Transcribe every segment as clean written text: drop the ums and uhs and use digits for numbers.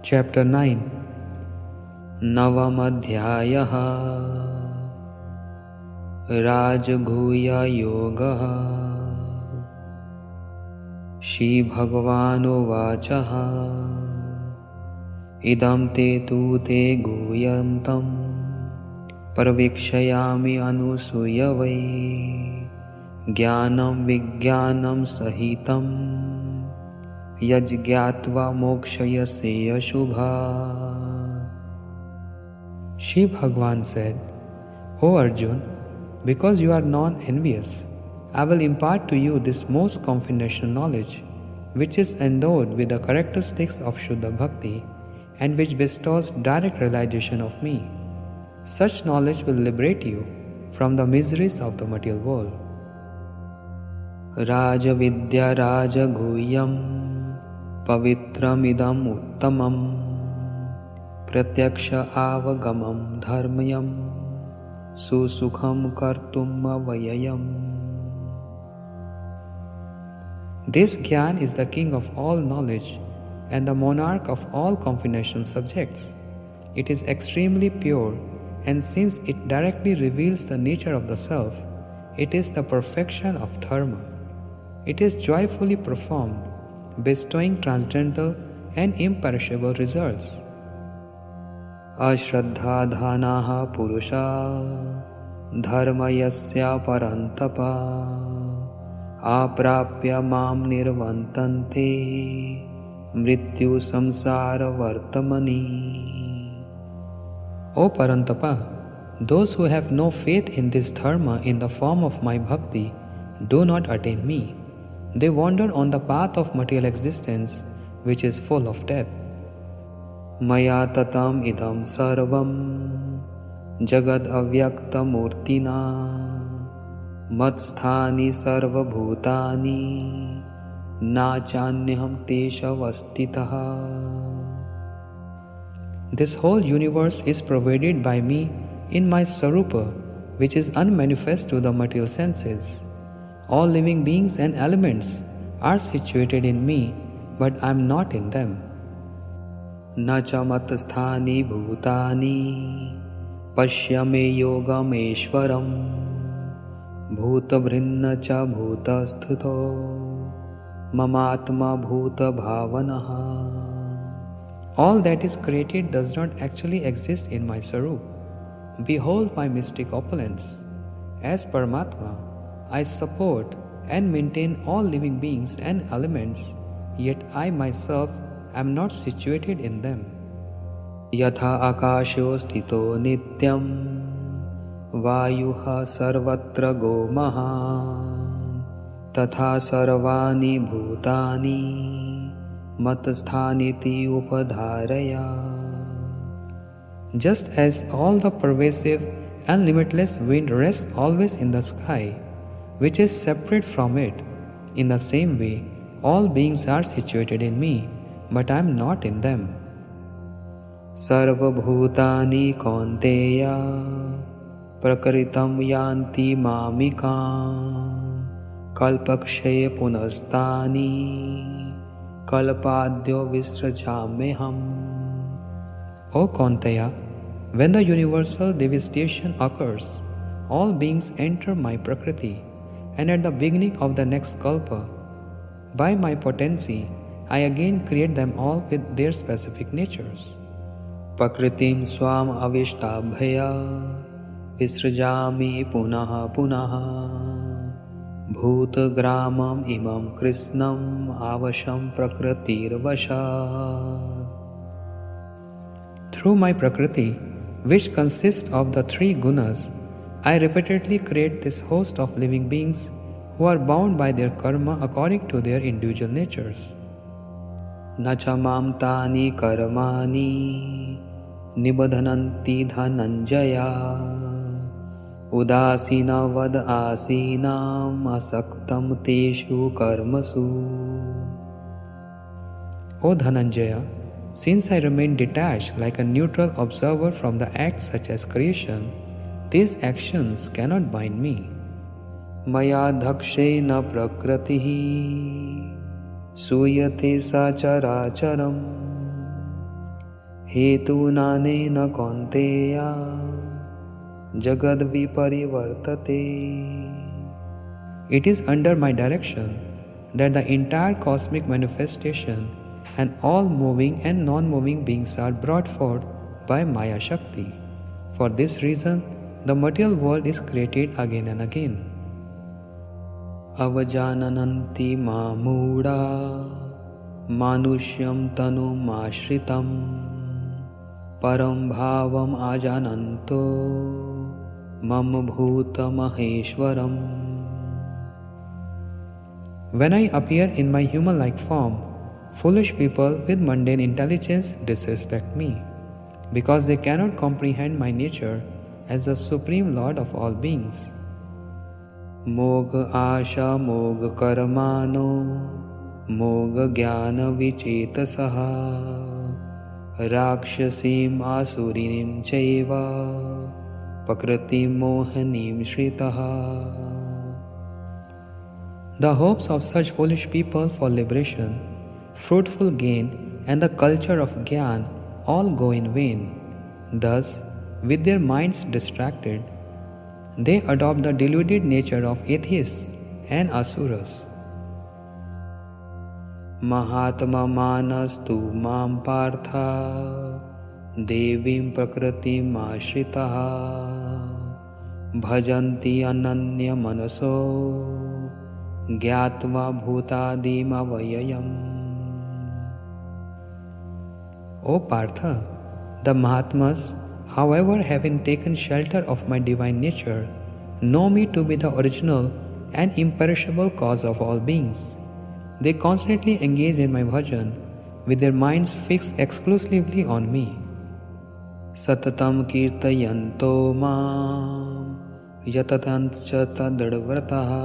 Chapter 9 नवमोऽध्यायः राजगुह्य योगः। श्रीभगवानुवाच इदं ते गुह्यं तं प्रवेक्ष्यामि अनुसूयवे ज्ञानं विज्ञानं सहितं यज्ज्ञात्वा मोक्षयसे अशुभात्। Shri Bhagavan said, O Arjun, because you are non-envious, I will impart to you this most confidential knowledge, which is endowed with the characteristics of Shuddha Bhakti and which bestows direct realization of me. Such knowledge will liberate you from the miseries of the material world. Rajavidya Rajaguhyam Pavitramidam Uttamam Pratyaksha Avagamam Dharmayam Susukham Kartum Avayayam. This Gyan is the king of all knowledge and the monarch of all confidential subjects. It is extremely pure, and since it directly reveals the nature of the self, it is the perfection of dharma. It is joyfully performed, bestowing transcendental and imperishable results. Ashraddha dhanaha purusha dharma yasya parantapa aprapya mam nirvantante mrityu samsara vartamani. O Parantapa, those who have no faith in this dharma in the form of my bhakti do not attain me. They wander on the path of material existence, which is full of death. Maya tatam idam sarvam jagad avyakta murtina matsthani sarva bhutani na chanyaham teshavastitaha. This whole universe is pervaded by me in my Sarupa, which is unmanifest to the material senses. All living beings and elements are situated in me, but I am not in them. Na cha matasthani bhutani pashyame yogameshwaram bhuta bhrinna cha bhutasthito mamatma bhuta bhavanaha. All that is created does not actually exist in my Sarup. Behold my mystic opulence. As Paramatma, I support and maintain all living beings and elements, yet I myself am not situated in them. Yatha akasho sthito nityam vayuha sarvatra gomahan tatha sarvani bhutani matasthaniti upadharaya. Just as all the pervasive and limitless wind rests always in the sky, which is separate from it, in the same way, all beings are situated in me, but I am not in them. Sarva bhutani kaunteya prakritam yanti mamikam kalpakshaya punastani kalpadyo visrajameham. O Kaunteya, when the universal devastation occurs, all beings enter my Prakriti, and at the beginning of the next kalpa, by my potency, I again create them all with their specific natures. Prakritim swam avishtabhaya visrajami punaha punaha bhuta gramam imam krishnam avasham prakritir vashat. Through my Prakriti, which consists of the three gunas, I repeatedly create this host of living beings who are bound by their karma according to their individual natures. Nacha mam tani karmani nibadhananti dhananjaya udasina vad asinam asaktam teshu karmasu. O Dhananjaya, since I remain detached like a neutral observer from the acts such as creation, these actions cannot bind me. Maya dhakshena prakratihi suyate sacharacharam हेतूनानेन Kaunteya jagadviparivartate. It is under my direction that the entire cosmic manifestation and all moving and non-moving beings are brought forth by Maya Shakti. For this reason, the material world is created again and again. Avajanananti mamūda manushyam tanum ashritam param bhavam ajananto mam bhuta maheshwaram. When I appear in my human-like form, foolish people with mundane intelligence disrespect me, because they cannot comprehend my nature as the Supreme Lord of all beings. Moga asha moga karmano moga jnana vicetasaha rakshasim asurinim chaiva pakritim mohanim shritaha. The hopes of such foolish people for liberation, fruitful gain, and the culture of Gyan all go in vain. Thus, with their minds distracted, they adopt the deluded nature of atheists and asuras. Mahatma manastu mam partha devim prakritim ashritaha bhajanti ananya manaso gyatva bhutadim avayayam. O Partha, the Mahatmas, however, having taken shelter of my divine nature, know me to be the original and imperishable cause of all beings. They constantly engage in my bhajan with their minds fixed exclusively on me. Satatam kirtayanto mam yatatancha tadadvrataha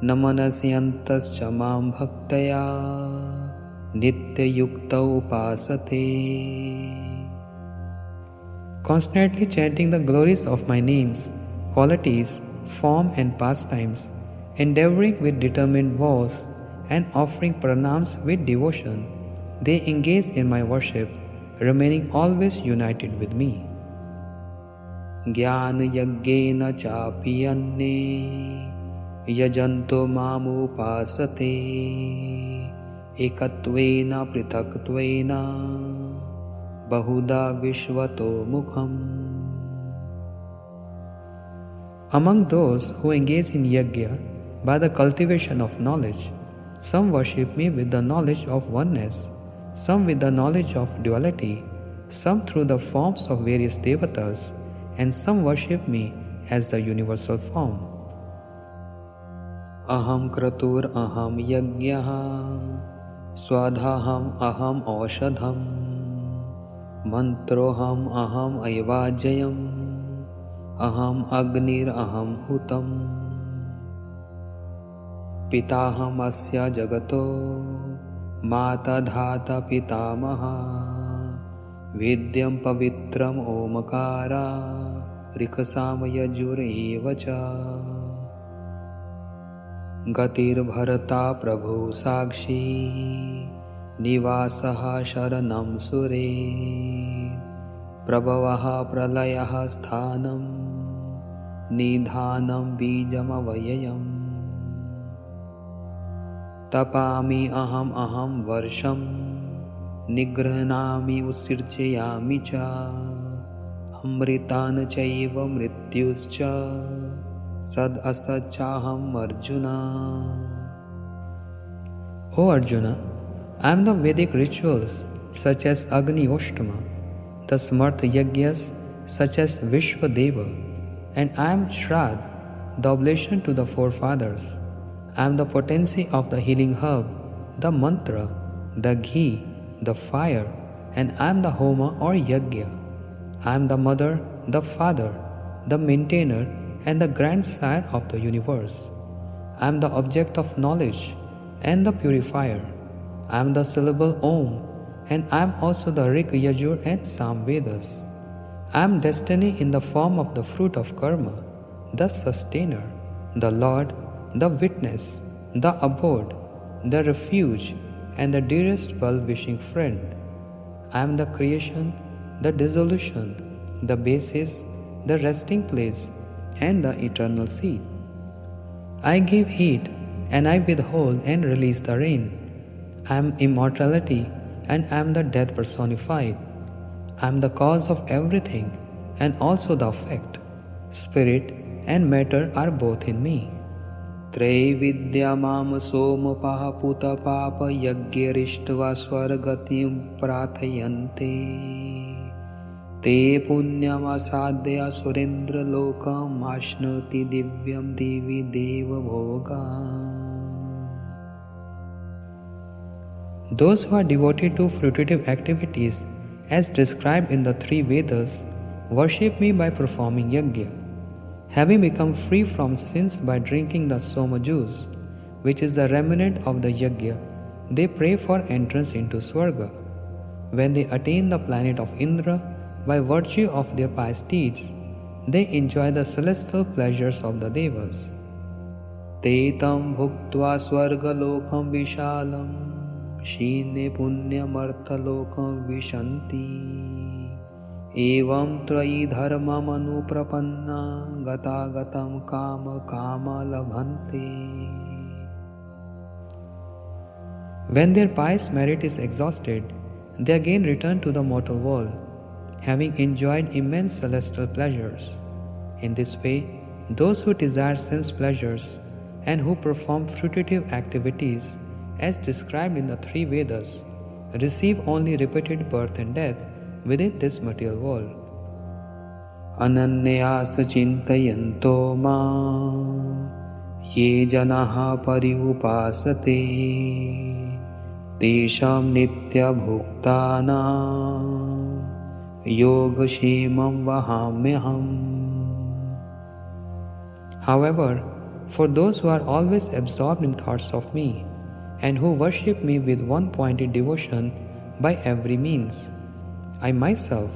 namanasyantascha mam bhaktaya nitya yukta upasate. Constantly chanting the glories of my names, qualities, form and pastimes, endeavoring with determined vows and offering pranams with devotion, they engage in my worship, remaining always united with me. Jnana yagyena chapi anne yajanto mam upasate ekatvena pritatvena bahuda vishvato mukham. Among those who engage in yajna by the cultivation of knowledge, some worship me with the knowledge of oneness, some with the knowledge of duality, some through the forms of various devatas, and some worship me as the universal form. Aham kratur aham yajnaha swadhaham aham aushadham mantroham aham aivajayam aham agnir aham hutam pitaham asya jagato mata dhata pitamaha vidyam pavitram omakara rikhasamaya jurevacha gatir bharata prabhu sakshi nivasaha sharanam sure prabhavaha pralayaha sthanam nidhanam bijam avayayam tapami aham aham varsham nigrahnami usirchayami cha amritan chaiva mrityuscha sad asachaham Arjuna. O Arjuna, I am the Vedic rituals such as Agni Oshtama, the Samartha Yajnas such as Vishwadeva, and I am Shraddh, the oblation to the forefathers. I am the potency of the healing herb, the mantra, the ghee, the fire, and I am the Homa or Yajna. I am the mother, the father, the maintainer, and the grandsire of the universe. I am the object of knowledge and the purifier. I am the syllable Om, and I am also the Rig, Yajur, and Sam Vedas. I am destiny in the form of the fruit of karma, the sustainer, the Lord, the witness, the abode, the refuge, and the dearest well-wishing friend. I am the creation, the dissolution, the basis, the resting place, and the eternal seed. I give heat, and I withhold and release the rain. I am immortality, and I am the death personified. I am the cause of everything, and also the effect. Spirit and matter are both in me. त्रैविद्या माम सोमपः पूतपाप यज्ञरिष्ट्वा स्वर्गतिं प्रार्थयन्ते ते पुण्यमासाद्य सुरेन्द्रलोकम् आश्नोति दिव्यं दिवि देवभोगान्. Those who are devoted to fruitive activities, as described in the three Vedas, worship me by performing yajna. Having become free from sins by drinking the soma juice, which is the remnant of the yajna, they pray for entrance into Swarga. When they attain the planet of Indra by virtue of their pious deeds, they enjoy the celestial pleasures of the Devas. Te tam bhuktva swargalokam vishalam शीने पुण्यमर्थलोकं विशन्ति एवं त्रयी धर्ममनुप्रपन्ना गतागतं काम लभन्ते. When their pious merit is exhausted, they again return to the mortal world, having enjoyed immense celestial pleasures. In this way, those who desire sense pleasures and who perform fruitive activities as described in the three Vedas, receive only repeated birth and death within this material world. Ananyas chintayanto ma ye janaha pariupasate tesham nitya bhuktana yogashemam vahamyaham. However, for those who are always absorbed in thoughts of me, and who worship me with one-pointed devotion by every means, I myself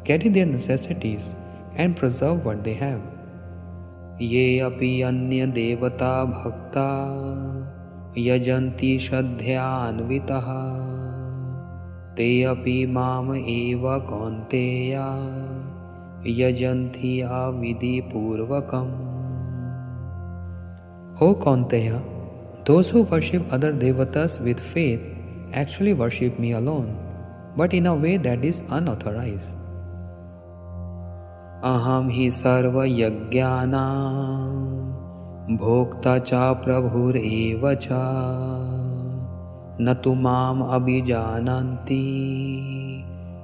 carry their necessities and preserve what they have. Ye api anya devata bhakta yajanti shraddhyanvitaha te api mam eva kaunteya yajanti avidhi purvakam. O Kaunteya, those who worship other devatas with faith actually worship me alone, but in a way that is unauthorized. Aham hi sarva yajnanam bhokta cha prabhur eva cha natu mam abhijananti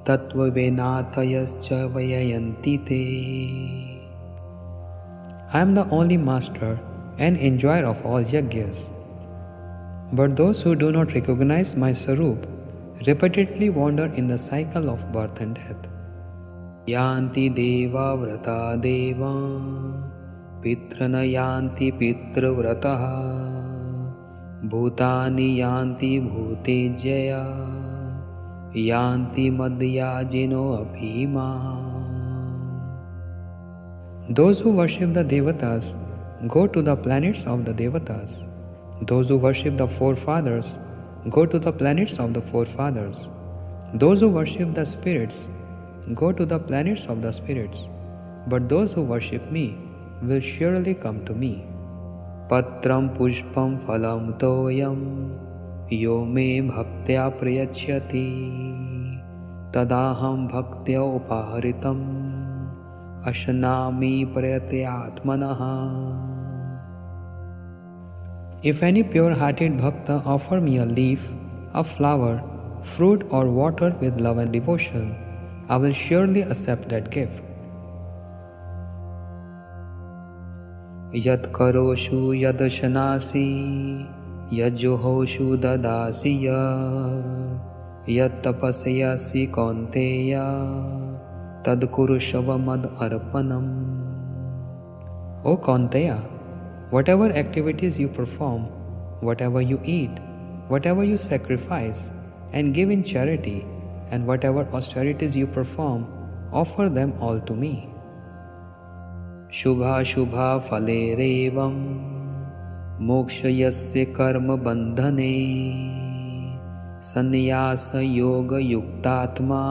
tattva venatayascha vayayanti te. I am the only master and enjoyer of all yajnas. But those who do not recognize my Sarup repeatedly wander in the cycle of birth and death. Yanti deva vrata deva pitrana yanti pitravrataha bhutani yanti bhutejaya yanti madhyajino abhima. Those who worship the devatas go to the planets of the devatas. Those who worship the forefathers go to the planets of the forefathers. Those who worship the spirits go to the planets of the spirits. But those who worship me will surely come to me. Patram pushpam phalam toyam yo me bhaktya prayachyati tadaham bhaktya upaharitam ashanami prayate atmanaha. If any pure-hearted bhakta offer me a leaf, a flower, fruit or water with love and devotion, I will surely accept that gift. Yat karoshu yad shanasi yad johoshu dadasi yat tapasyasi kaunteya tad kurushava mad arpanam. O Kaunteya, whatever activities you perform, whatever you eat, whatever you sacrifice and give in charity, and whatever austerities you perform, offer them all to me. Shubha Shubha Phale Revam Mokshayasya Karma Bandhane Sannyasa yoga yuktatma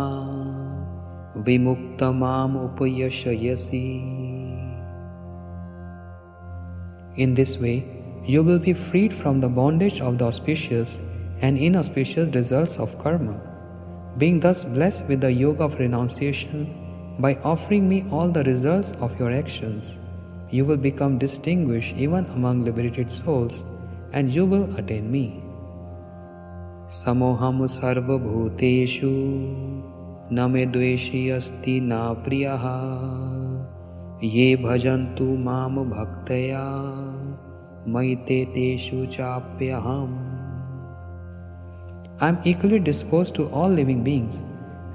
vimuktamam upayashayasi. In this way, you will be freed from the bondage of the auspicious and inauspicious results of karma, being thus blessed with the yoga of renunciation. By offering me all the results of your actions, you will become distinguished even among liberated souls, and you will attain me. Samoham sarva bhuteshu na me dveshi asti na priyaha ye bhajantu mam bhaktaya maite teshu chapyaham. I am equally disposed to all living beings,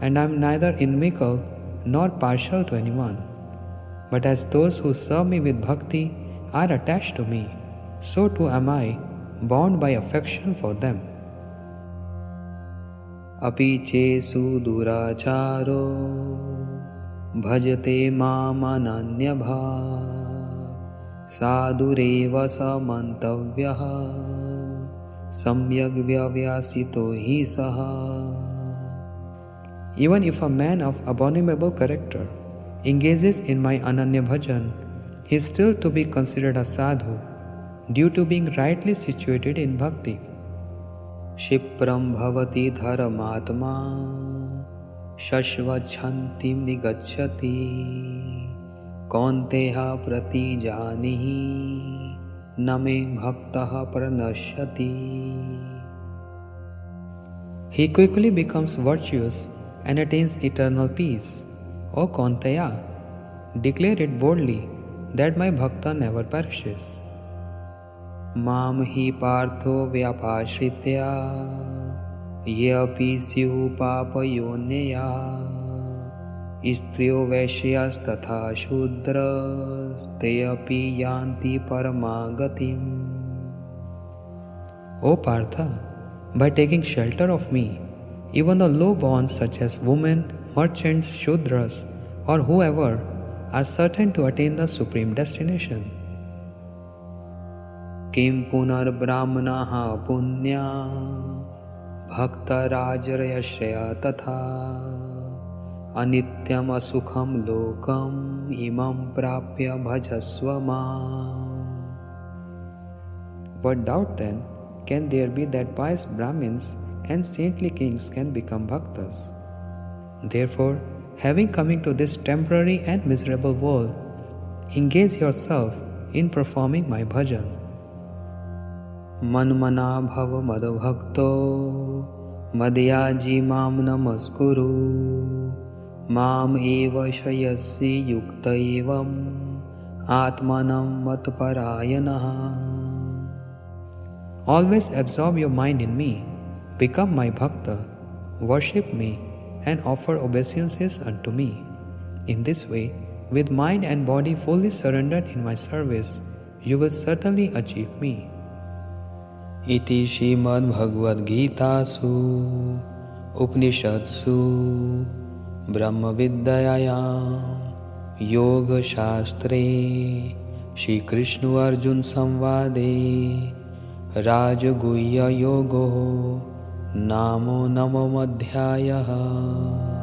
and I am neither inimical nor partial to anyone. But as those who serve me with bhakti are attached to me, so too am I bound by affection for them. Api chesu duracharo bhajate mam ananyabha sadureva samantavyaha samyak vyavyasito hi saha. Even if a man of abominable character engages in my Ananya Bhajan, he is still to be considered a sadhu, due to being rightly situated in bhakti. Shipram bhavati dharmatma shashvachantim nigacchati kaunteha pratijanihi name bhaktaha pranashyati. He quickly becomes virtuous and attains eternal peace. O Kaunteya, declare it boldly that my bhakta never perishes. Mam hi partho vyapashritya yeapi syuh papayonneya istriyo vaishyas tatha shudras teapi yanti paramagatim. O Partha, by taking shelter of me, even the low-born such as women, merchants, shudras, or whoever are certain to attain the supreme destination. Kim punar brahmanaha punya bhakta rajarayashya tatha anityam asukham lokam imam prapya bhajasva mam. What doubt then can there be that pious Brahmins and saintly kings can become bhaktas? Therefore, having coming to this temporary and miserable world, engage yourself in performing my bhajan. Manmana bhava madbhakto madhyaji mam namaskuru mam eva shayasi yukta evam atmanam matparayanaha. Always absorb your mind in me, become my bhakta, worship me, and offer obeisances unto me. In this way, with mind and body fully surrendered in my service, you will certainly achieve me. Iti Srimad Bhagavad Gita Su Upanishadsu Brahma Vidyayam Yoga Shastre Shri Krishna Arjun Samvade Rajaguhya Yogo Namo Namo Madhyayaha.